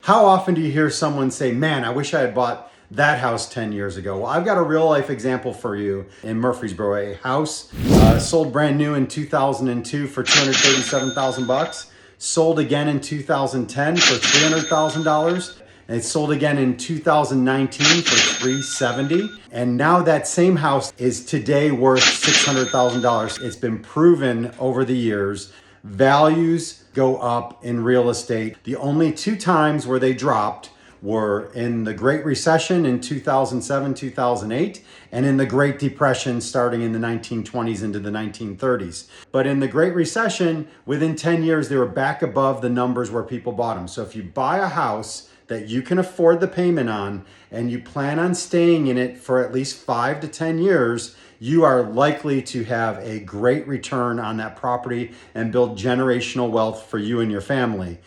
How often do you hear someone say, man, I wish I had bought that house 10 years ago? Well, I've got a real life example for you in Murfreesboro. A house sold brand new in 2002 for $237,000, sold again in 2010 for $300,000. And it sold again in 2019 for $370,000. And now that same house is today worth $600,000. It's been proven over the years. Values go up in real estate. The only two times where they dropped were in the Great Recession in 2007, 2008, and in the Great Depression starting in the 1920s into the 1930s. But in the Great Recession, within 10 years, they were back above the numbers where people bought them. So if you buy a house that you can afford the payment on and you plan on staying in it for at least 5 to 10 years, you are likely to have a great return on that property and build generational wealth for you and your family.